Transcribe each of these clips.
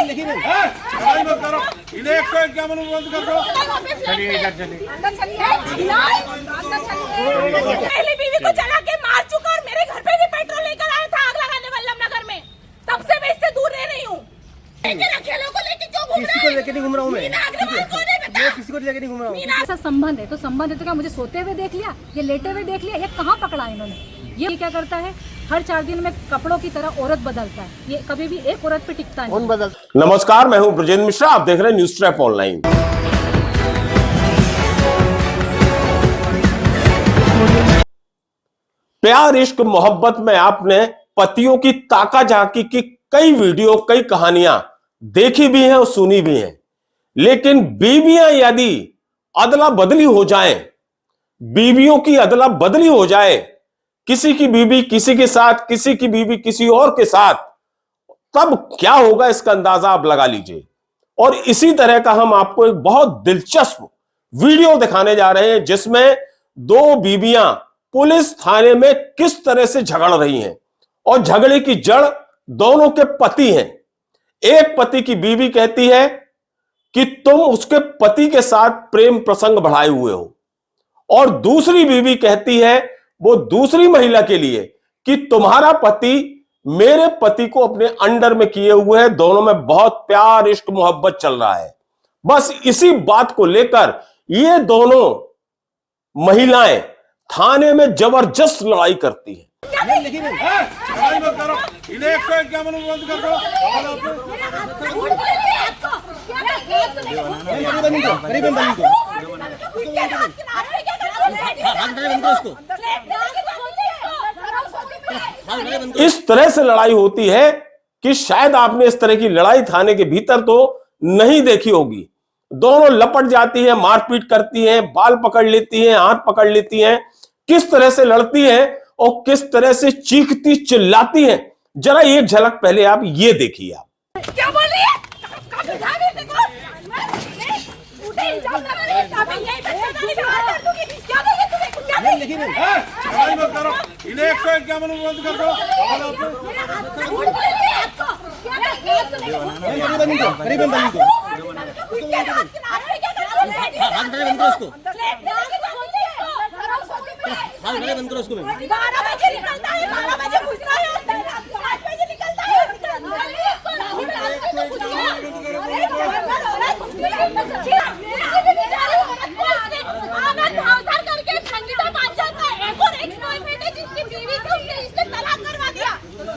लड़ाई मत करो, इन्हें 151 बंद कर दो। चलिए इधर चलिए। पहली बीवी को जला के मार चुका और मेरे घर पे भी पेट्रोल लेकर आया था आग लगाने वल्लभ नगर में। तब से मैं इससे दूर रह रही हूँ। किसी को लेके नहीं घूम रहा हूँ मैं किसी को लेके नहीं घूम रहा हूँ। ऐसा संबंध है तो संबंध है तो क्या मुझे सोते हुए देख लिया, ये लेटे हुए देख लिया, ये कहाँ पकड़ा इन्होंने? ये क्या करता है, हर 4 दिन में कपड़ों की तरह औरत बदलता है, ये कभी भी एक औरत पे टिकता नहीं। नमस्कार, मैं हूं ब्रजेंद्र मिश्रा, आप देख रहे हैं न्यूज ट्रैप ऑनलाइन। प्यार इश्क मोहब्बत में आपने पतियों की ताका झाकी की कई वीडियो, कई कहानियां देखी भी हैं और सुनी भी हैं, लेकिन बीवियां यदि अदला बदली हो जाएं, बीवियों की अदला बदली हो जाए, किसी की बीवी किसी के साथ, किसी की बीवी किसी और के साथ, तब क्या होगा इसका अंदाजा आप लगा लीजिए। और इसी तरह का हम आपको एक बहुत दिलचस्प वीडियो दिखाने जा रहे हैं जिसमें 2 बीवियां पुलिस थाने में किस तरह से झगड़ रही हैं और झगड़े की जड़ दोनों के पति हैं। एक पति की बीवी कहती है कि तुम उसके पति के साथ प्रेम प्रसंग बढ़ाए हुए हो, और दूसरी बीवी कहती है वो दूसरी महिला के लिए कि तुम्हारा पति मेरे पति को अपने अंडर में किए हुए है, दोनों में बहुत प्यार इश्क मोहब्बत चल रहा है। बस इसी बात को लेकर ये दोनों महिलाएं थाने में जबरदस्त लड़ाई करती हैं। लड़ाई मत करो, इन्हें 151 बंद कर दो। इस तरह से लड़ाई होती है कि शायद आपने इस तरह की लड़ाई थाने के भीतर तो नहीं देखी होगी। दोनों लपट जाती हैं, मारपीट करती हैं, बाल पकड़ लेती हैं, हाथ पकड़ लेती हैं, किस तरह से लड़ती हैं और किस तरह से चीखती चिल्लाती हैं, जरा एक झलक पहले आप ये देखिए। आप क्या बोल रही है? लड़ाई मत करो, इन्हें 151 बंद कर दो।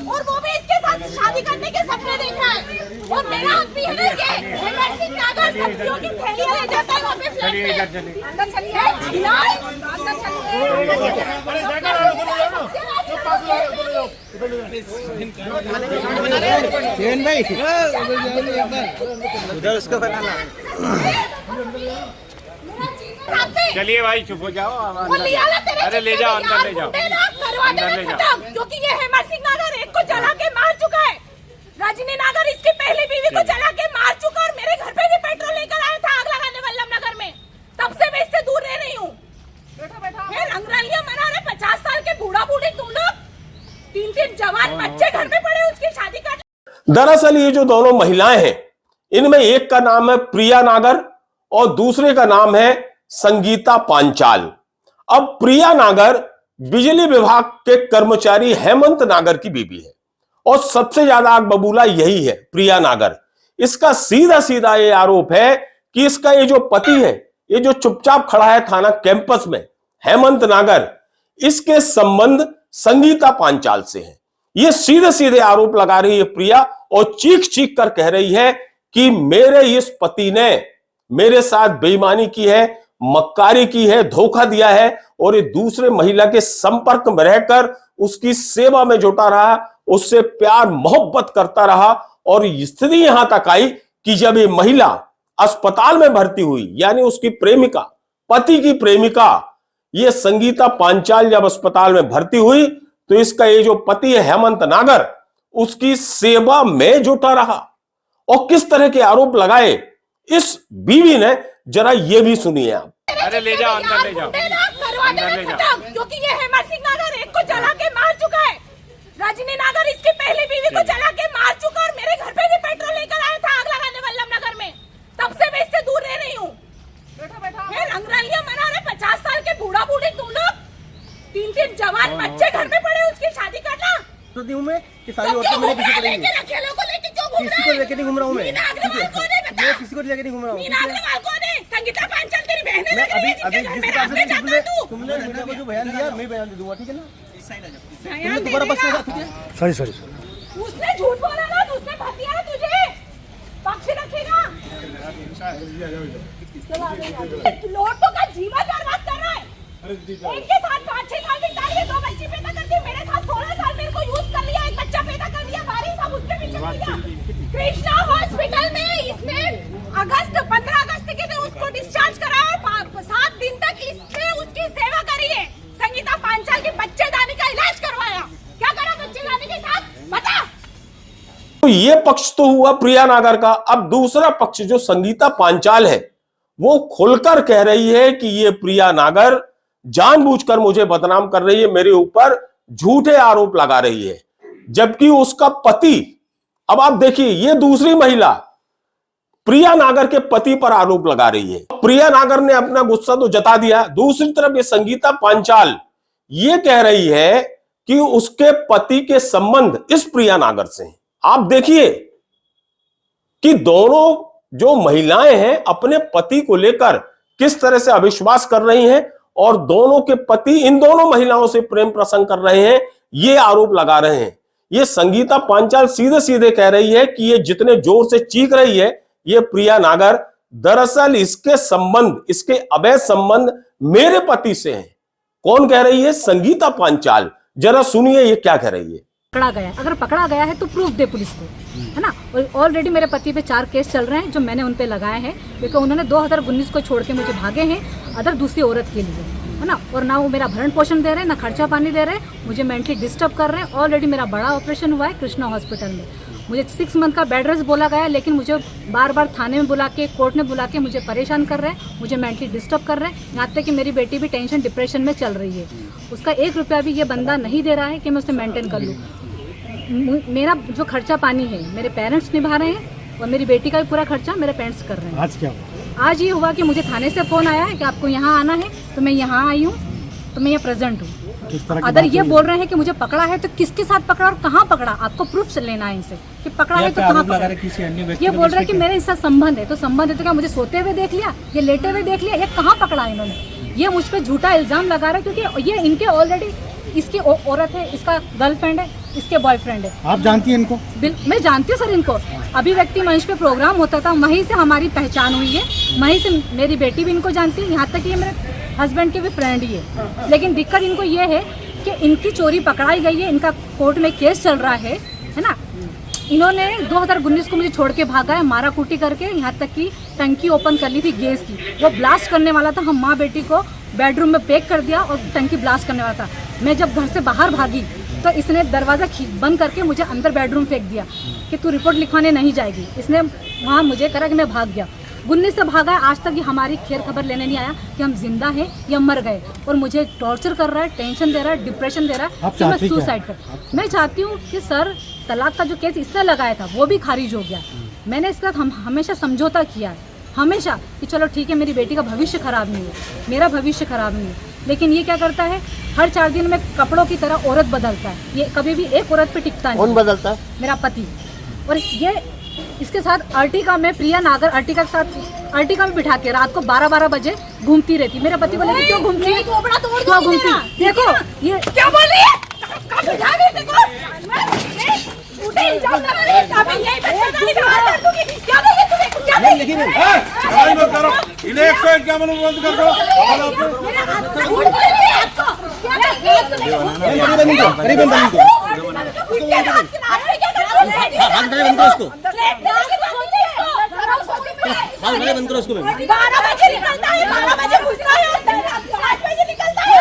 और वो भी इसके साथ शादी करने के सपने देख रहा है। और मेरा आदमी है ना ये हेमंत नागर सब्जियों की थैलियां ले जाता है वहाँ पे फ्लैट में। अंदर चलिए, अंदर उधर उसको बनाना। चलिए भाई चुप हो जाओ। अरे ले जाओ, अंदर ले जाओ, अंदर ले जाओ। क्योंकि ये हेमंत सिंह नागर एक को जला के मार चुका है, रजनी नागर इसकी पहली बीवी को जला के मार चुका और मेरे घर पे भी पेट्रोल लेकर आया था आग लगाने वल्लभ नगर में। तब से मैं इससे दूर रह रही हूँ। रंगरलियां मना रहे 50 साल के बूढ़ा बूढ़ी तुम लोग, 3 जवान बच्चे घर में पड़े उसकी शादी कर। दरअसल ये जो दोनों महिलाएं हैं, इनमें एक का नाम है प्रिया नागर और दूसरे का नाम है संगीता पांचाल। अब प्रिया नागर बिजली विभाग के कर्मचारी हेमंत नागर की बीवी है और सबसे ज्यादा आग बबूला यही है प्रिया नागर। इसका सीधा सीधा ये आरोप है कि इसका ये जो पति है, ये जो चुपचाप खड़ा है थाना कैंपस में, हेमंत नागर, इसके संबंध संगीता पांचाल से है। ये सीधे सीधे आरोप लगा रही है प्रिया और चीख चीख कर कह रही है कि मेरे इस पति ने मेरे साथ बेईमानी की है, मक्कारी की है, धोखा दिया है और ये दूसरे महिला के संपर्क में रहकर उसकी सेवा में जुटा रहा, उससे प्यार मोहब्बत करता रहा। और स्थिति यहां तक आई कि जब ये महिला अस्पताल में भर्ती हुई, यानी उसकी प्रेमिका, पति की प्रेमिका, ये संगीता पांचाल जब अस्पताल में भर्ती हुई तो इसका ये जो पति है हेमंत नागर, उसकी सेवा में जुटा रहा। और किस तरह के आरोप लगाए इस बीवी ने, जरा ये भी सुनिए आप। अरे ले जाओ, अंदर ले जाओ, अंदर ले जाओ। क्योंकि ये हेमंत सिंह नागर एक को जला के मार चुका है, रजनी नागर इसकी पहली बीवी को जला के मार चुका और मेरे घर पे भी पेट्रोल लेकर आया था आग 3 जवान बच्चे घर में पड़े, उसकी शादी करना तो हूँ मैं कि सारी औरतें मेरे पीछे पड़ेंगी। किसी को लेके नहीं घूम रहा हूँ मैं, मैं किसी को लेके नहीं घूम रहा हूँ। संगीता पांचाल तेरी बहन है, मैं अभी जिस हिसाब से तुमने मीडिया को जो बयान दिया मैं बयान दे दूंगा, ठीक है ना। तुमने दोबारा पक्ष में ठीक है। सॉरी उसने झूठ बोला ना, उसने भर दिया तुझे, पक्ष रखेगा। लोटों का जीवन बर्बाद कर रहा है। एक के साथ 5-6 साल बिता लिए, 2 बच्चे पैदा कर दिए, मेरे साथ 16 साल मेरे को यूज कर लिया, एक बच्चा पैदा कर लिया, 12 साल उसके पीछे लग गया। कृष्णा हॉस्पिटल में इसने 15 अगस्त के दिन उसको डिस्चार्ज कराया, 7 दिन तक इसने उसकी सेवा करी है। संगीता पांचाल के बच्चेदानी का इलाज करवाया, क्या करा बच्चेदानी के साथ बता। तो ये पक्ष तो हुआ प्रिया नागर का। अब दूसरा पक्ष जो संगीता पांचाल है वो खुलकर कह रही है कि ये प्रिया नागर जानबूझकर मुझे बदनाम कर रही है, मेरे ऊपर झूठे आरोप लगा रही है, जबकि उसका पति, अब आप देखिए ये दूसरी महिला प्रिया नागर के पति पर आरोप लगा रही है। प्रिया नागर ने अपना गुस्सा तो जता दिया, दूसरी तरफ ये संगीता पांचाल ये कह रही है कि उसके पति के संबंध इस प्रिया नागर से हैं। आप देखिए कि दोनों जो महिलाएं हैं अपने पति को लेकर किस तरह से अविश्वास कर रही हैं और दोनों के पति इन दोनों महिलाओं से प्रेम प्रसंग कर रहे हैं, ये आरोप लगा रहे हैं। ये संगीता पांचाल सीधे सीधे कह रही है कि ये जितने जोर से चीख रही है ये प्रिया नागर, दरअसल इसके संबंध, इसके अवैध संबंध मेरे पति से हैं। कौन कह रही है? संगीता पांचाल। जरा सुनिए ये क्या कह रही है। पकड़ा गया, अगर पकड़ा गया है तो प्रूफ दे पुलिस को, है ना। और ऑलरेडी मेरे पति पे 4 केस चल रहे हैं जो मैंने उन पे लगाए हैं, क्योंकि उन्होंने 2019 को छोड़ के मुझे भागे हैं अदर दूसरी औरत के लिए, है ना। और ना वो मेरा भरण पोषण दे रहे हैं, ना खर्चा पानी दे रहे हैं, मुझे मेंटली डिस्टर्ब कर रहे हैं। ऑलरेडी मेरा बड़ा ऑपरेशन हुआ है कृष्णा हॉस्पिटल में, मुझे 6 मंथ का बेड रेस्ट बोला गया है, लेकिन मुझे बार बार थाने में बुला के, कोर्ट में बुला के मुझे परेशान कर रहे हैं, मुझे मेंटली डिस्टर्ब कर रहे हैं। यहाँ तक कि मेरी बेटी भी टेंशन डिप्रेशन में चल रही है, उसका 1 रुपया भी ये बंदा नहीं दे रहा है कि मैं उसे मेंटेन कर लूँ। मेरा जो खर्चा पानी है मेरे पेरेंट्स निभा रहे हैं और मेरी बेटी का भी पूरा खर्चा मेरे पेरेंट्स कर रहे हैं। आज क्या हुआ? आज ये हुआ कि मुझे थाने से फोन आया है कि आपको यहाँ आना है, तो मैं यहाँ आई हूँ, तो मैं यहाँ प्रेजेंट हूँ। अगर ये बोल रहे हैं कि मुझे पकड़ा है तो किसके साथ पकड़ा और कहाँ पकड़ा, आपको प्रूफ लेना है इनसे कि पकड़ा है तो कहाँ पकड़ा। ये बोल रहे हैं कि मेरे इससे संबंध है, तो संबंध है तो क्या मुझे सोते हुए देख लिया, ये लेटे हुए देख लिया, ये कहाँ पकड़ा इन्होंने। ये मुझ पर झूठा इल्जाम लगा रहे हैं, क्योंकि ये इनके ऑलरेडी, इसकी औरत है, इसका गर्लफ्रेंड है, इसके बॉयफ्रेंड है। आप जानती हैं इनको? मैं जानती हूँ सर इनको। अभिव्यक्ति मंच पे प्रोग्राम होता था, वहीं से हमारी पहचान हुई है, वहीं से मेरी बेटी भी इनको जानती है, यहाँ तक कि ये मेरे हस्बैंड के भी फ्रेंड ही है। लेकिन दिक्कत इनको ये है कि इनकी चोरी पकड़ाई गई है, इनका कोर्ट में केस चल रहा है ना। इन्होंने 2019 को मुझे छोड़ के भागा है, मारा कूटी करके, यहाँ तक कि टंकी ओपन कर ली थी गैस की, वो ब्लास्ट करने वाला था। हम माँ बेटी को बेडरूम में पैक कर दिया और टंकी ब्लास्ट करने वाला था। मैं जब घर से बाहर भागी तो इसने दरवाज़ा बंद करके मुझे अंदर बेडरूम फेंक दिया कि तू रिपोर्ट लिखवाने नहीं जाएगी। इसने वहाँ मुझे करा कि मैं भाग गया, 19 से भागा है। आज तक ये हमारी खैर खबर लेने नहीं आया कि हम जिंदा हैं या मर गए, और मुझे टॉर्चर कर रहा है, टेंशन दे रहा है, डिप्रेशन दे रहा है कि मैं सुसाइड कर। मैं चाहती हूँ कि सर तलाक का जो केस इसने लगाया था वो भी खारिज हो गया। मैंने इसका हमेशा समझौता किया है, हमेशा, कि चलो ठीक है मेरी बेटी का भविष्य खराब नहीं है, मेरा भविष्य खराब नहीं है। लेकिन ये क्या करता है, हर 4 दिन में कपड़ों की तरह औरत बदलता है। ये कभी भी एक औरत पे टिकता नहीं। कौन बदलता है? मेरा पति। और ये इसके साथ अर्टिका में, प्रिया नागर अर्टिका के साथ, अर्टिका में बिठा के रात को 12-12 बजे घूमती रहती। मेरे पति को लेकर क्यों घूमती है, क्यों घूमती? देखो ये क्या बोल रही है, लड़ाई मत करो, इन्हें 151 बंद कर दो। बंद करो उसको। 12 बजे निकलता है, 12 बजे घुसता है, 7 बजे निकलता है।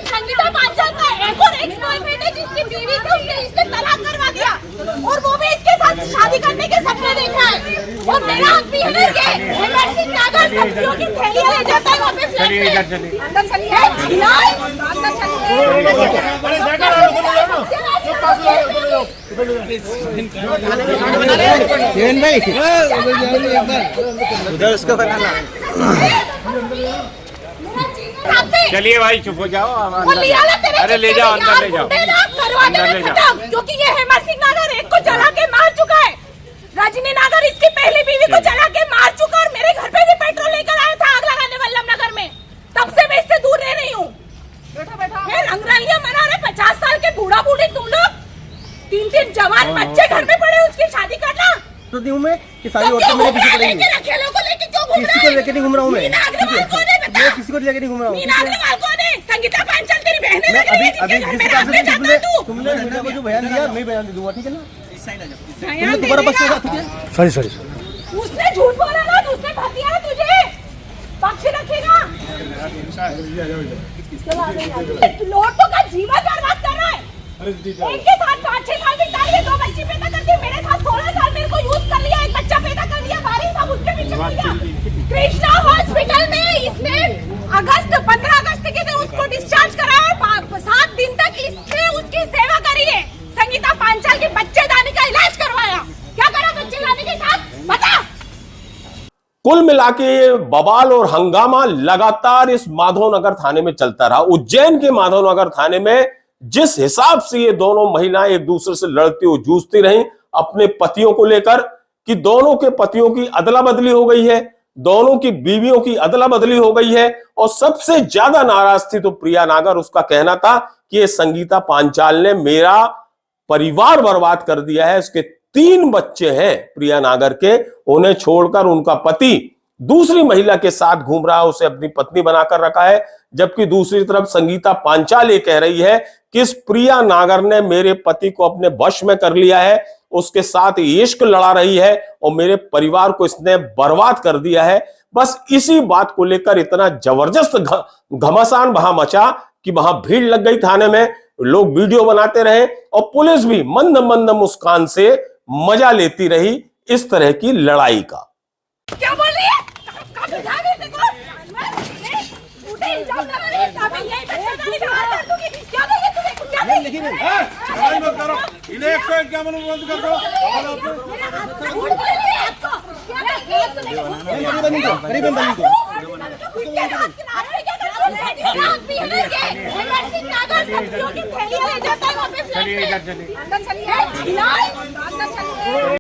संगीता पांचाल का एक और एक्स-बॉयफ्रेंड है जिसकी बीवी से इसने तलाक करवा दिया, और वो भी इसके साथ शादी करने के सपने देख रहा है। और मेरा हक भी है कि हेमंत सिंह नागर सब्जियों की थैलियां ले जाता है वहाँ पे चलिए इधर चलिए अंदर चलिए अंदर उधर उसको बनाना। चलिए भाई चुप हो जाओ। अरे ले जाओ अंदर ले जाओ अंदर ले जाओ, क्योंकि ये हेमंत सिंह नागर एक को जला के मार चुका है, रजनी नागर इसकी पहली बीवी को जला के मार चुका और मेरे घर पे भी पेट्रोल लेकर आया था आग लगाने वल्लभ नगर में। तब से मैं इससे दूर रह रही हूँ। रंगरलियां मना रहे 50 साल के बूढ़ा बूढ़ी तुम लोग, 3 जवान बच्चे घर में पड़े, उसकी शादी करना तो दी हूँ मैं कि सारी औरतें मेरे पीछे पड़ेंगी। किसी को लेके नहीं घूम रहा हूँ मैं, किसी को लेके नहीं घूम रहा हूँ। संगीता पांचाल तेरी बहन मैं अभी जिस हिसाब से तुमने मुझे को जो बयान दिया मैं बयान दे दूंगा, ठीक है ना? तुम्हारा पक्ष होगा, ठीक है? सॉरी उसने झूठ बोला ना, उसने भर दिया है तुझे, पक्ष रखेगा। लोगों का जीवन बर्बाद कर रहा है। एक के साथ 5-6 साल बिता लिए, 2 बच्चे पैदा कर दिए, मेरे साथ 16 साल मेरे को यूज कर लिया, एक बच्चा पैदा कर लिया, 12 साल उसके पीछे पड़ गया। कृष्णा हॉस्पिटल में इसने 15 अगस्त के दिन उसको डिस्चार्ज कराया, 7 दिन तक इसने उसकी सेवा करी है। संगीता पांचाल के बच्चेदानी का इलाज करवाया, क्या करा बच्चेदानी के साथ बता। कुल मिला के बवाल और हंगामा लगातार इस माधवनगर थाने में चलता रहा। उज्जैन के माधवनगर थाने में जिस हिसाब से ये दोनों महिलाएं एक दूसरे से लड़ती हुई जूझती रहीं अपने पतियों को लेकर, कि दोनों के पतियों की अदला बदली हो गई है, दोनों की बीवियों की अदला बदली हो गई है, और सबसे ज्यादा नाराज थी तो प्रिया नागर। उसका कहना था कि ये संगीता पांचाल ने मेरा परिवार बर्बाद कर दिया है। उसके 3 बच्चे हैं प्रिया नागर के, उन्हें छोड़कर उनका पति दूसरी महिला के साथ घूम रहा है, उसे अपनी पत्नी बनाकर रखा है। जबकि दूसरी तरफ संगीता पांचाल ये कह रही है कि इस प्रिया नागर ने मेरे पति को अपने वश में कर लिया है, उसके साथ इश्क लड़ा रही है और मेरे परिवार को इसने बर्बाद कर दिया है। बस इसी बात को लेकर इतना जबरदस्त घमासान वहां मचा कि वहां भीड़ लग गई थाने में, लोग वीडियो बनाते रहे और पुलिस भी मंद मंद मुस्कान से मजा लेती रही इस तरह की लड़ाई का। क्या बोल रही है? इन्हें 151 बंद कर दो। चलिए इधर चलिए अंदर चलिए